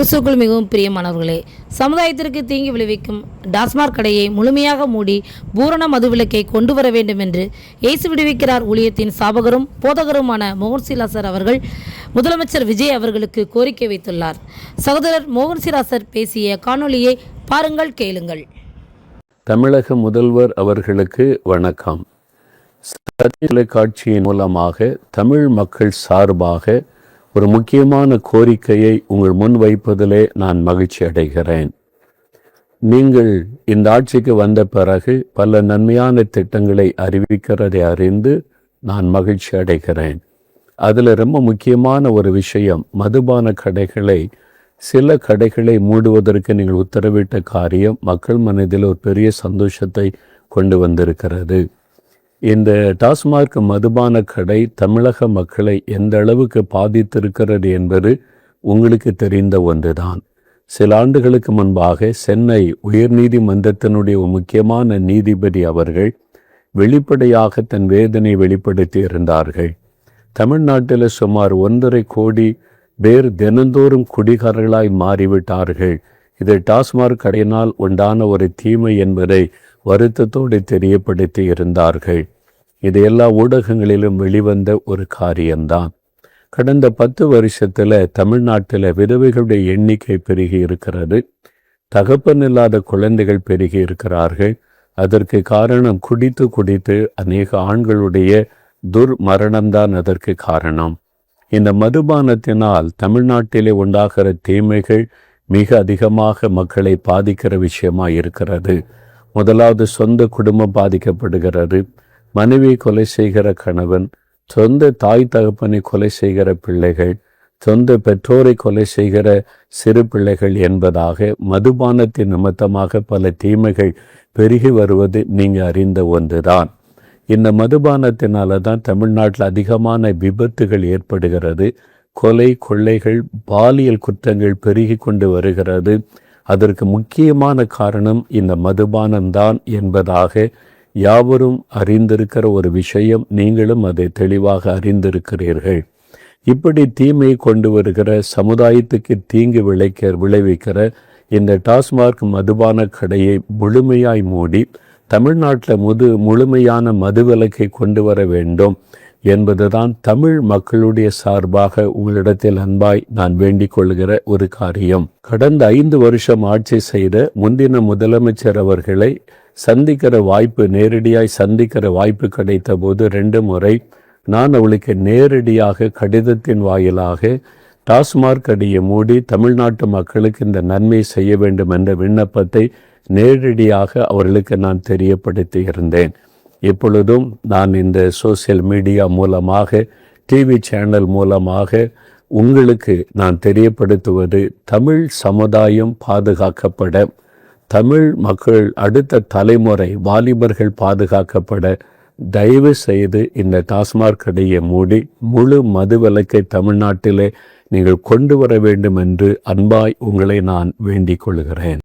கிறிஸ்துவுக்குள் மிகவும் பிரியமானவர்களே, சமுதாயத்திற்கு தீங்கு விளைவிக்கும் டாஸ்மாக் கடையை முழுமையாக மூடி பூரண மதுவிலக்கை கொண்டு வர வேண்டும் என்று இயேசு விடுவிக்கிறார் ஊழியத்தின் சாபகரும் போதகருமான மோகன் சிலாசர் அவர்கள் முதலமைச்சர் விஜய் அவர்களுக்கு கோரிக்கை வைத்துள்ளார். சகோதரர் மோகன் சிலாசர் பேசிய காணொலியை பாருங்கள், கேளுங்கள். தமிழக முதல்வர் அவர்களுக்கு வணக்கம். சத்திய தொலைக்காட்சியின் மூலமாக தமிழ் மக்கள் சார்பாக ஒரு முக்கியமான கோரிக்கையை உங்கள் முன் வைப்பதிலே நான் மகிழ்ச்சி அடைகிறேன். நீங்கள் இந்த ஆட்சிக்கு வந்த பிறகு பல நன்மையான திட்டங்களை அறிவிக்கிறதை அறிந்து நான் மகிழ்ச்சி அடைகிறேன். அதில் ரொம்ப முக்கியமான ஒரு விஷயம், மதுபான கடைகளை, சில கடைகளை மூடுவதற்கு நீங்கள் உத்தரவிட்ட காரியம் மக்கள் மனதில் ஒரு பெரிய சந்தோஷத்தை கொண்டு வந்திருக்கிறது. இந்த டாஸ்மாக் மதுபான கடை தமிழக மக்களை எந்த அளவுக்கு பாதித்திருக்கிறது என்பது உங்களுக்கு தெரிந்த ஒன்றுதான். சில ஆண்டுகளுக்கு முன்பாக சென்னை உயர்நீதிமன்றத்தினுடைய முக்கியமான நீதிபதி அவர்கள் வெளிப்படையாக தன் வேதனை வெளிப்படுத்தி இருந்தார்கள். தமிழ்நாட்டில் சுமார் 1.5 கோடி பேர் தினந்தோறும் குடிகாரர்களாய் மாறிவிட்டார்கள். இது டாஸ்மாக் கடையினால் உண்டான ஒரு தீமை என்பதை வருத்தத்தோடு தெரியப்படுத்தி இருந்தார்கள். இது எல்லா ஊடகங்களிலும் வெளிவந்த ஒரு காரியம்தான். கடந்த 10 வருஷத்தில் தமிழ்நாட்டில் விதவைகளுடைய எண்ணிக்கை பெருகி இருக்கிறது. தகப்பன் இல்லாத குழந்தைகள் பெருகி இருக்கிறார்கள். அதற்கு காரணம் குடித்து அநேக ஆண்களுடைய துர்மரணம்தான் அதற்கு காரணம். இந்த மதுபானத்தினால் தமிழ்நாட்டிலே உண்டாகிற தீமைகள் மிக அதிகமாக மக்களை பாதிக்கிற விஷயமா இருக்கிறது. முதலாவது, சொந்த குடும்பம் பாதிக்கப்படுகிறது. மனைவி கொலை செய்கிற கணவன், சொந்த தாய் தகப்பனை கொலை செய்கிற பிள்ளைகள், சொந்த பெற்றோரை கொலை செய்கிற சிறு பிள்ளைகள் என்பதாக மதுபானத்தின் நிமித்தமாக பல தீமைகள் பெருகி வருவது நீங்கள் அறிந்த ஒன்றுதான். இந்த மதுபானத்தினால தான் தமிழ்நாட்டில் அதிகமான விபத்துகள் ஏற்படுகிறது. கொலை, கொள்ளைகள், பாலியல் குற்றங்கள் பெருகி கொண்டு வருகிறது. அதற்கு முக்கியமான காரணம் இந்த மதுபானம்தான் என்பதாக யாவரும் அறிந்திருக்கிற ஒரு விஷயம். நீங்களும் அதை தெளிவாக அறிந்திருக்கிறீர்கள். இப்படி தீமை கொண்டு வருகிற, சமுதாயத்துக்கு தீங்கு விளைவிக்கிற இந்த டாஸ்மாக் மதுபான கடையை முழுமையாய் மூடி தமிழ்நாட்டில் முழுமையான மதுவிலக்கை கொண்டு வர வேண்டும் என்பதுதான் தமிழ் மக்களுடைய சார்பாக உங்களிடத்தில் அன்பாய் நான் வேண்டிக் கொள்கிற ஒரு காரியம். கடந்த 5 வருஷம் ஆட்சி செய்த முந்தின முதலமைச்சர் அவர்களை சந்திக்கிற வாய்ப்பு, நேரடியாய் சந்திக்கிற வாய்ப்பு கிடைத்த போது 2 முறை நான் அவளுக்கு நேரடியாக கடிதத்தின் வாயிலாக டாஸ்மாக் கடையை மூடி தமிழ்நாட்டு மக்களுக்கு இந்த நன்மை செய்ய வேண்டும் என்ற விண்ணப்பத்தை நேரடியாக அவர்களுக்கு நான் தெரியப்படுத்தி இருந்தேன். இப்பொழுதும் நான் இந்த சோசியல் மீடியா மூலமாக, டிவி சேனல் மூலமாக உங்களுக்கு நான் தெரியப்படுத்துவது, தமிழ் சமுதாயம் பாதுகாக்கப்பட, தமிழ் மக்கள், அடுத்த தலைமுறை வாலிபர்கள் பாதுகாக்கப்பட தயவு செய்து இந்த டாஸ்மாக் கடையை மூடி முழு மதுவிலக்கை தமிழ்நாட்டிலே நீங்கள் கொண்டு வர வேண்டும் என்று அன்பாய் உங்களை நான் வேண்டிக் கொள்கிறேன்.